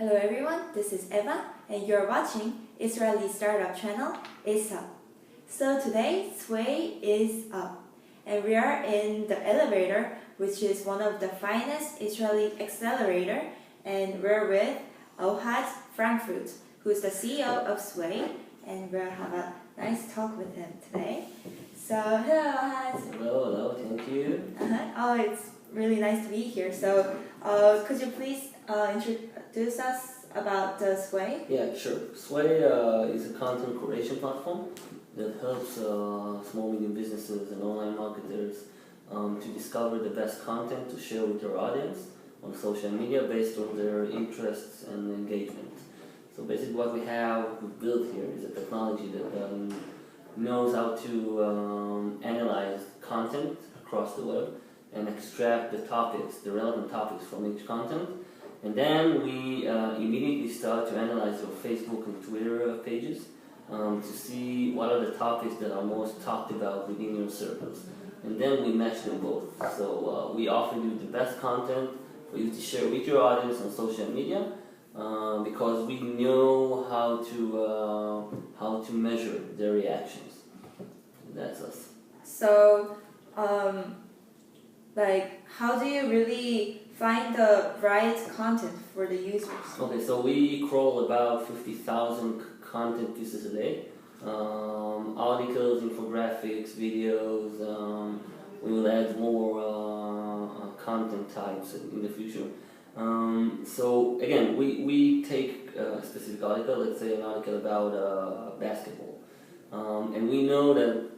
Hello everyone, this is Eva and you're watching Israeli startup channel ISUP. So today Swayy is up and we are in the elevator, which is one of the finest Israeli accelerator, and we're with Ohad Frankfurt, who's the CEO of Swayy, and we'll have a nice talk with him today. So hello Ohad. Hello, thank you. Oh, it's really nice to be here. So could you please introduce us about Swayy? Yeah, sure. Swayy is a content creation platform that helps small, medium businesses and online marketers to discover the best content to share with their audience on social media based on their interests and engagement. So basically what we built here is a technology that knows how to analyze content across the web and extract the relevant topics from each content. And then we immediately start to analyze your Facebook and Twitter pages to see what are the topics that are most talked about within your circles. And then we match them both. So we offer you the best content for you to share with your audience on social media because we know how to measure their reactions. That's us. So, how do you really find the right content for the users? Okay, so we crawl about 50,000 content pieces a day. Articles, infographics, videos. We will add more content types in the future. So again, we take a specific article, let's say an article about basketball. And we know that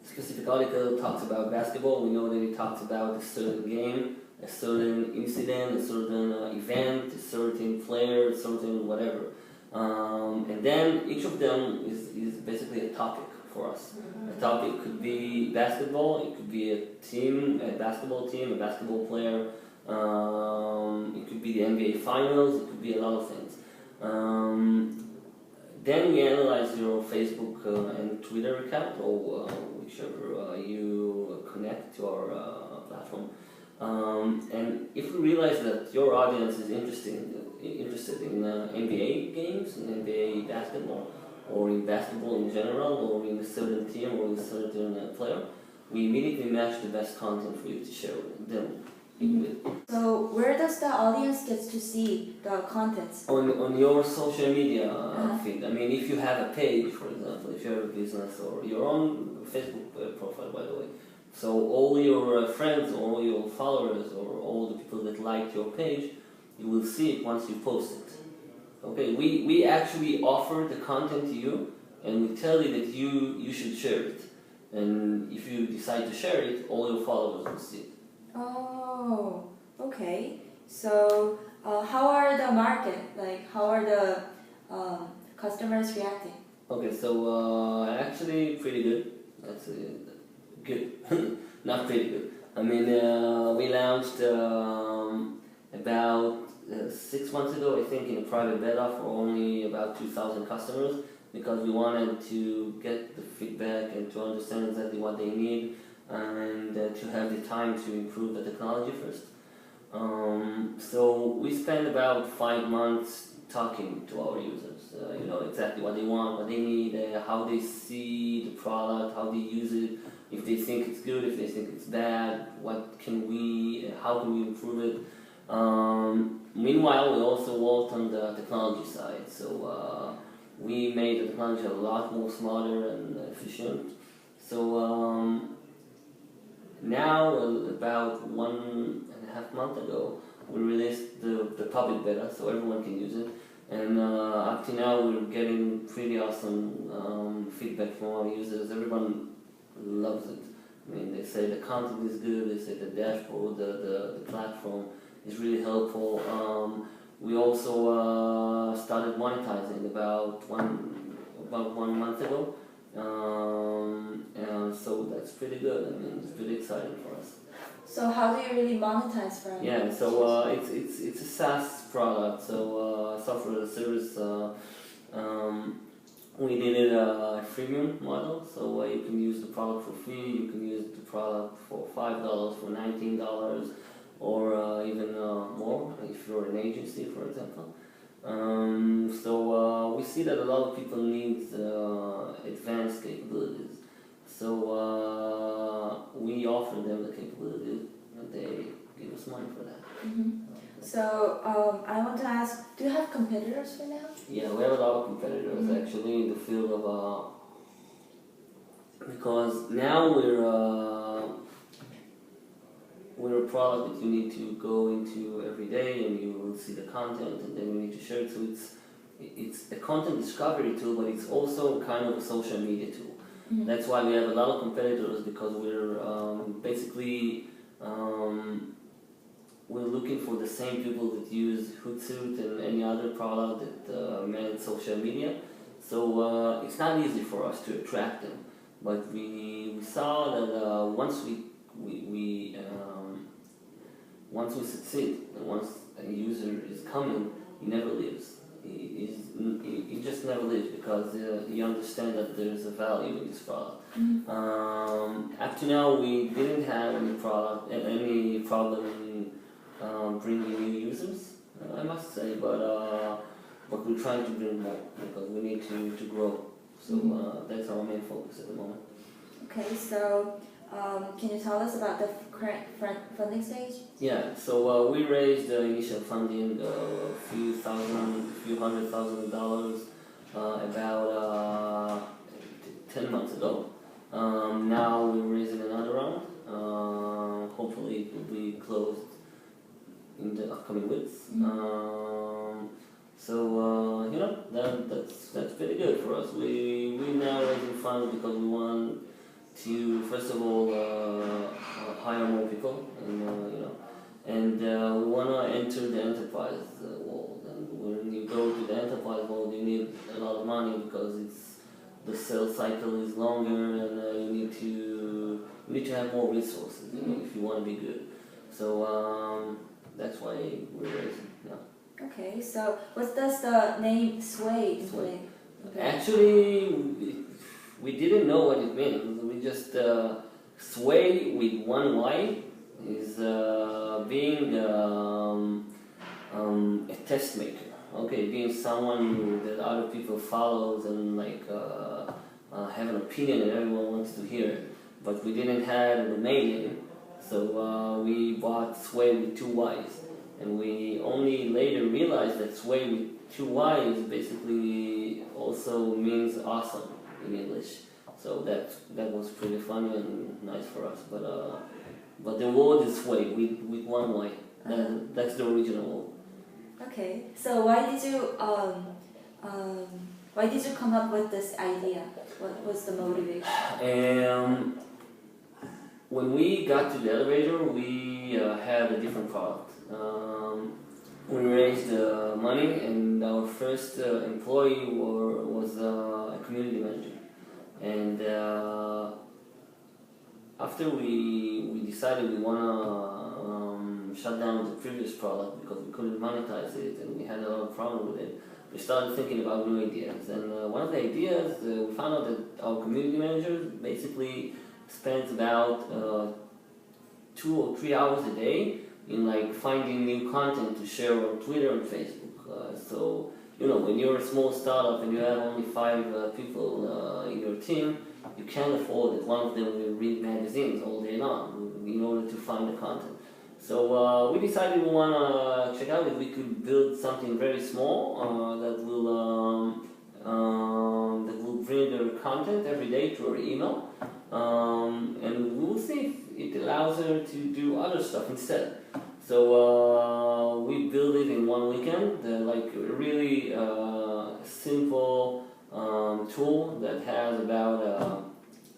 specific article talks about basketball. We know that it talks about a certain game, a certain incident, a certain event, a certain player, a certain whatever. And then each of them is basically a topic for us. A topic could be basketball, it could be a basketball team, a basketball player, it could be the NBA finals, it could be a lot of things. Then we analyze your Facebook and Twitter account, or whichever you connect to our platform. And if we realize that your audience is interested in NBA games, in NBA basketball, or in basketball in general, or in a certain team, or in a certain player, we immediately match the best content for you to share with them. So where does the audience get to see the contents? On your social media feed. I mean, if you have a page, for example, if you have a business or your own Facebook profile, by the way. So all your friends, or all your followers, or all the people that like your page, you will see it once you post it. Okay, we actually offer the content to you, and we tell you that you should share it. And if you decide to share it, all your followers will see it. Oh, okay. So how are the market? How are the customers reacting? Okay, so actually pretty good. That's good. Not pretty good. I mean, we launched about 6 months ago, I think, in a private beta for only about 2,000 customers, because we wanted to get the feedback and to understand exactly what they need, and to have the time to improve the technology first. So we spent about 5 months talking to our users, exactly what they want, what they need, how they see the product, how they use it, if they think it's good, if they think it's bad, how can we improve it. Meanwhile, we also worked on the technology side, so we made the technology a lot more smarter and efficient. So now, about 1.5 months ago, we released the public beta, so everyone can use it. And up to now, we're getting pretty awesome feedback from our users. Everyone loves it. I mean, they say the content is good, they say the dashboard, the platform is really helpful. We also started monetizing about one month ago. And so that's pretty good. I mean, it's pretty exciting for us. So how do you really monetize for it? Yeah, so it's a SaaS product, so software as a service. We did it a freemium model, so you can use the product for free, you can use the product for $5, for $19, or even more if you're an agency, for example. So we see that a lot of people need advanced capabilities. So we offer them the capabilities, and they give us money for that. So I want to ask, do you have competitors for now? Yeah, we have a lot of competitors actually in the field of because now we're a product that you need to go into every day, and you will see the content, and then you need to share it. So it's a content discovery tool, but it's also kind of a social media tool. That's why we have a lot of competitors, because we're basically we're looking for the same people that use Hootsuite and any other product that manage social media. So it's not easy for us to attract them, but we saw that once we succeed, and once a user is coming, he never leaves. He just never leaves, because he understands that there is a value in this product. Up to now, we didn't have any problem in bringing new users, I must say, but we're trying to bring more, because we need to grow. So that's our main focus at the moment. Okay, so can you tell us about the current funding stage? Yeah, so we raised initial funding a few $100,000 about 10 months ago. Now we're raising another round. Hopefully it will be closed in the upcoming weeks. So that's pretty good for us. We now raising funds because we want to, first of all, hire more people, and we want to enter the enterprise world. And when you go to the enterprise world, you need a lot of money, because the sales cycle is longer, and you need to have more resources, if you want to be good. So that's why we're raising. Yeah. Okay, so what does the name Swayy mean? Actually, we didn't know what it means. We just Sway with one Y is being a test maker. Okay, being someone that other people follows and have an opinion and everyone wants to hear. But we didn't have a domain name, so we bought Sway with two Ys. And we only later realized that Sway with two Ys basically also means awesome in English. So that was pretty funny and nice for us. But the word is Sway with one Y. That's the original word. Okay. So why did you come up with this idea? What was the motivation? When we got to the elevator, we had a different product. We raised money, and our first employee was a community manager. And after we decided we want to shut down the previous product because we couldn't monetize it and we had a lot of problem with it, we started thinking about new ideas. And one of the ideas, we found out that our community manager basically spends about 2 or 3 hours a day in finding new content to share on Twitter and Facebook. So when you're a small startup and you have only 5 people in your team, you can't afford that one of them will read magazines all day long in order to find the content. So we decided we want to check out if we could build something very small that will bring their content every day to our email, and we will see if it allows her to do other stuff instead. So we built it in one weekend, like a really simple tool that has about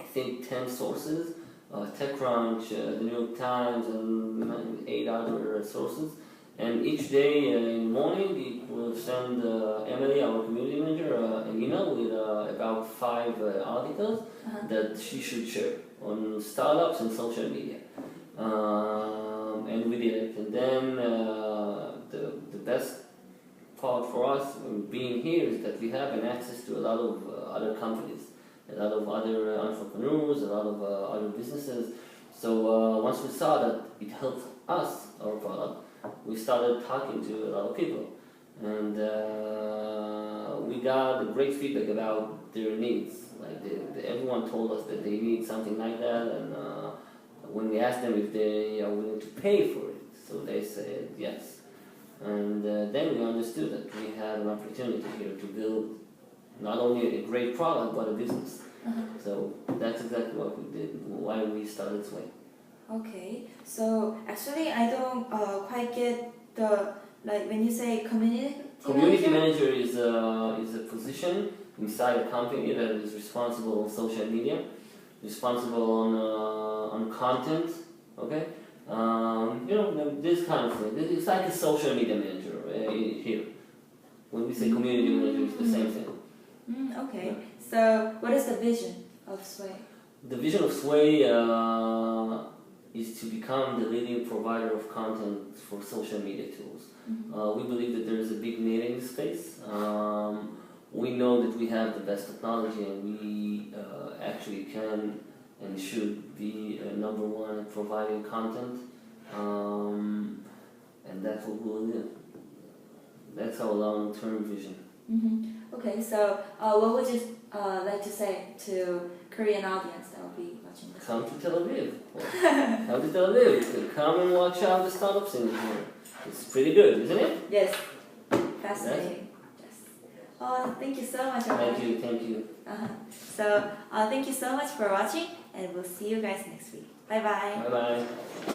I think 10 sources, TechCrunch, the New York Times, and 8 other sources. And each day in the morning, it will send Emily, our community manager, an email with about 5 articles that she should share on startups and social media. And we did it. And then the best part for us being here is that we have an access to a lot of other companies, a lot of other entrepreneurs, a lot of other businesses. So once we saw that it helped us, our product, we started talking to a lot of people. and we got great feedback about their needs. Like everyone told us that they need something like that, and when we asked them if they are willing to pay for it, so they said yes. And then we understood that we had an opportunity here to build not only a great product but a business. So that's exactly what we did, why we started Swayy. Okay, so actually I don't quite get the, like when you say community Manager is a position inside a company that is responsible on social media, responsible on content, okay? This kind of thing. It's like a social media manager here. When we say community manager, it's the same thing. Okay, Yeah. so what is the vision of Swayy? The vision of Swayy is to become the leading provider of content for social media tools. We believe that there is a big need in this space. We know that we have the best technology, and we actually can and should be number one at providing content, and that's what we'll do. That's our long-term vision. Okay, so what would you like to say to Korean audience that will be watching this? Come to Tel Aviv. Come to Tel Aviv. Come and watch out the startup scene here. It's pretty good, isn't it? Yes, fascinating. Yes. Oh, thank you so much. Thank you. So thank you so much for watching, and we'll see you guys next week. Bye bye. Bye bye.